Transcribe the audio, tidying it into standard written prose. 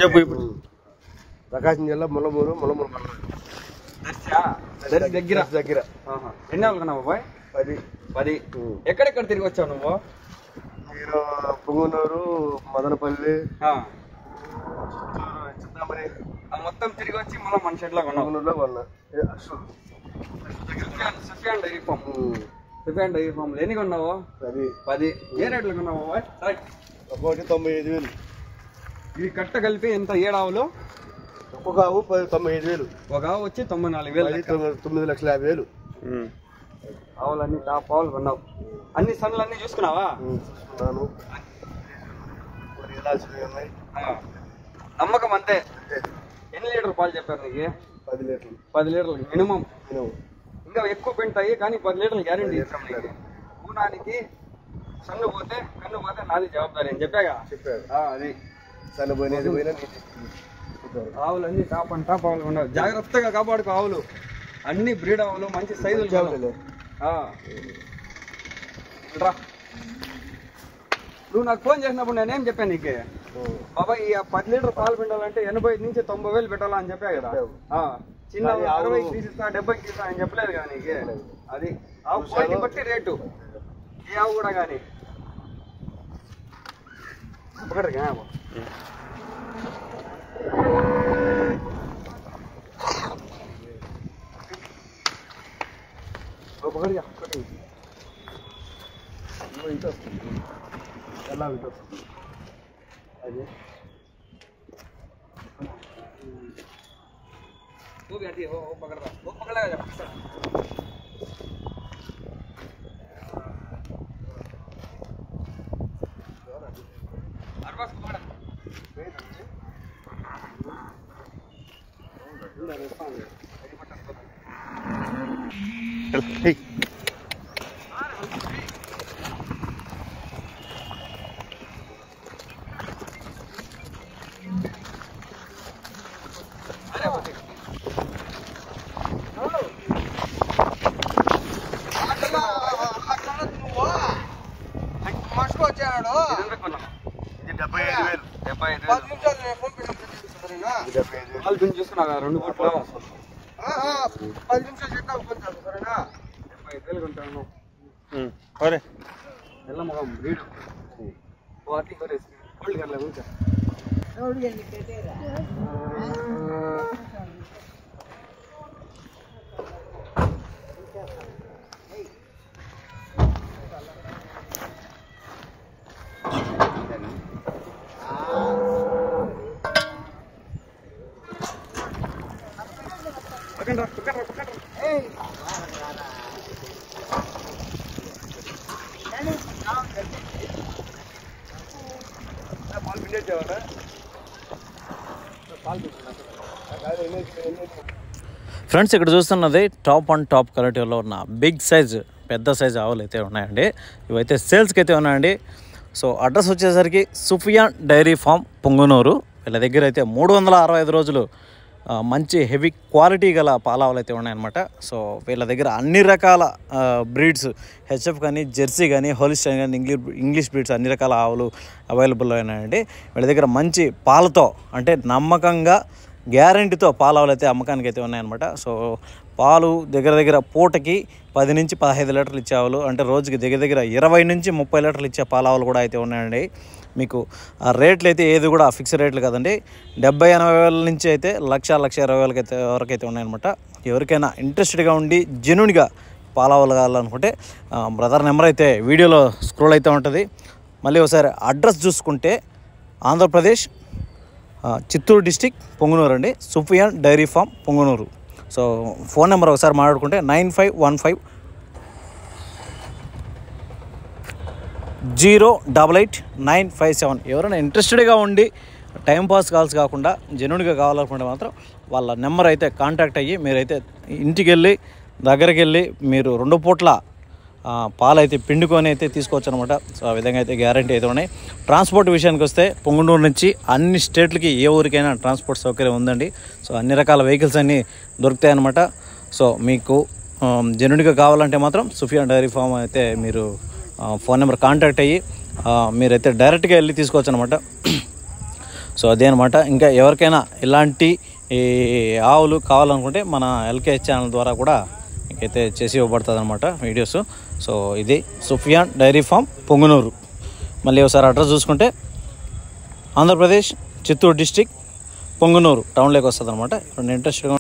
చెప్పు ఇప్పుడు. ప్రకాశం జిల్లా ముల్లమూరు దగ్గర దగ్గర. ఎన్ని వాళ్ళు కొన్నావు బాబాయ్? 10. ఎక్కడెక్కడ తిరిగి వచ్చావు నువ్వు? నేను పొంగునూరు, మదనపల్లి, మొత్తం తిరిగి వచ్చి మళ్ళీ మన షెడ్ లో కొన్నావు. పొంగునూరులో కొన్నా. Sufiyan dairy farm. Sufiyan dairy farm ఎన్ని కొన్నావు? 10. ఏ రేట్లో కొన్నావు బాబాయ్? ఒకటి 95,000. ఇది కట్ట కలిపి ఎంత? 7 ఆవులు. ఒక ఆవు 95,000. ఒక ఆవు వచ్చి 94,000. 9,50,000. ఆవులన్నీ టాప్ ఆవులు కొన్నావు. అన్ని సన్నులు అన్ని చూసుకున్నావా? చూసుకున్నాను. నమ్మకం అంతే. ఎన్ని లీటర్ పాలు చెప్పారు నీకు? 10 లీటర్లు. 10 లీటర్లు మినిమం. ఇంకా ఎక్కువ పెంటాయి కానీ 10 లీటర్లు గ్యారెంటీ ఇస్తాం నీకు. ఊనానికి సన్ను పోతే కన్ను పోతే నాది జవాబారి అని చెప్పాగా. అది సన్ను పోయినా ఆవులు అన్ని టాప్ అండ్ టాప్ ఆవులు ఉండవు. జాగ్రత్తగా కాపాడుకో ఆవులు. అన్ని బ్రీడ్ ఆవులు, మంచి సైజులు. నువ్వు నాకు ఫోన్ చేసినప్పుడు నేనేం చెప్పాను నీకు? బాబా ఈ 10 లీటర్ పాలు పిండాలంటే 80 నుంచి 90,000 పెట్టాలా అని చెప్పా కదా. చిన్న 60కి తీసిస్తా, 70కి తీస్తా అని చెప్పలేదు కదా నీకు. అది ఆవు క్వాలిటీ బట్టి రేటు. ఏ ఆవు కూడా కానీ ఎలా ఉంటుంది అది वो भी आती है, वो पकड़ रहा, वो पकड़ा जा सर. अरबाज पकड़ा. hey. చూసుకున్నా 2 కోట్లు 10 నిమిషాలు చెప్తా కొంటాను సరేనా? 75,000 కొంటాను. ఎలా మగం రీడ్ వాటి కరేసి హోల్డ్ कर ले मुझे हौड करने के तेरा पकड़ ए ఫ్రెండ్స్ ఇక్కడ చూస్తున్నది టాప్ అండ్ టాప్ క్వాలిటీలో ఉన్న బిగ్ సైజ్ పెద్ద సైజ్ ఆవులు అయితే ఉన్నాయండి. ఇవైతే సేల్స్కి అయితే ఉన్నాయండి. సో అడ్రస్ వచ్చేసరికి సుఫియాన్ డైరీ ఫామ్ పొంగునూరు. వీళ్ళ దగ్గర అయితే 365 రోజులు మంచి హెవీ క్వాలిటీ గల పాలావులు అయితే ఉన్నాయన్నమాట. సో వీళ్ళ దగ్గర అన్ని రకాల బ్రీడ్స్ హెచ్ఎఫ్ కానీ జెర్సీ కానీ హోలిస్టైన్ కానీ ఇంగ్లీష్ బ్రీడ్స్ అన్ని రకాల ఆవులు అవైలబుల్లో ఉన్నాయండి. వీళ్ళ దగ్గర మంచి పాలతో అంటే నమ్మకంగా గ్యారంటీతో పాలావులు అయితే అమ్మకానికి అయితే ఉన్నాయన్నమాట. సో పాలు దగ్గర పూటకి 10 నుంచి 15 లీటర్లు ఇచ్చే ఆవులు అంటే రోజుకి దగ్గర 20 నుంచి 30 లీటర్లు ఇచ్చే పాలావులు కూడా అయితే ఉన్నాయండి. మీకు ఆ రేట్లు అయితే ఏది కూడా ఫిక్స్ రేట్లు కదండి. 70-80 వేల నుంచి అయితే 1,20,000 అయితే వరకైతే ఉన్నాయన్నమాట. ఎవరికైనా ఇంట్రెస్టెడ్గా ఉండి జెన్యూన్గా పాలావులు కావాలనుకుంటే బ్రదర్ నెంబర్ అయితే వీడియోలో స్క్రోల్ అయితే ఉంటుంది. మళ్ళీ ఒకసారి అడ్రస్ చూసుకుంటే ఆంధ్రప్రదేశ్ చిత్తూరు డిస్టిక్ పొంగునూరు అండి. Sufiyan dairy farm Punganur. So phone number ఒకసారి మాట్లాడుకుంటే 9515088957. ఎవరైనా ఇంట్రెస్టెడ్గా ఉండి టైంపాస్ కాల్స్ కాకుండా జెన్యూన్గా కావాలనుకుంటే మాత్రం వాళ్ళ నెంబర్ అయితే కాంటాక్ట్ అయ్యి మీరైతే ఇంటికి వెళ్ళి దగ్గరికి వెళ్ళి మీరు 2 పూట్ల పాలు అయితే పిండుకొని అయితే తీసుకోవచ్చు అనమాట. సో ఆ విధంగా అయితే గ్యారంటీ అయితే ఉన్నాయి. ట్రాన్స్పోర్ట్ విషయానికి వస్తే పొంగునూరు నుంచి అన్ని స్టేట్లకి ఏ ఊరికైనా ట్రాన్స్పోర్ట్ సౌకర్యం ఉందండి. సో అన్ని రకాల వెహికల్స్ అన్నీ దొరుకుతాయి అన్నమాట. సో మీకు జెన్యూన్గా కావాలంటే మాత్రం సుఫియాన్ డైరీ ఫామ్ అయితే మీరు ఫోన్ నెంబర్ కాంటాక్ట్ అయ్యి మీరైతే డైరెక్ట్గా వెళ్ళి తీసుకోవచ్చు అనమాట. సో అదే అనమాట. ఇంకా ఎవరికైనా ఇలాంటి ఈ ఆవులు కావాలనుకుంటే మన ఎల్కే ఛానల్ ద్వారా కూడా ఇంకైతే చేసి ఇవ్వబడుతుంది అనమాట వీడియోస్. సో ఇది సుఫియాన్ డైరీ ఫామ్ పొంగునూరు. మళ్ళీ ఒకసారి అడ్రస్ చూసుకుంటే ఆంధ్రప్రదేశ్ చిత్తూరు డిస్టిక్ పొంగునూరు టౌన్లోకి వస్తుంది అనమాట. ఇప్పుడు ఇంట్రెస్ట్గా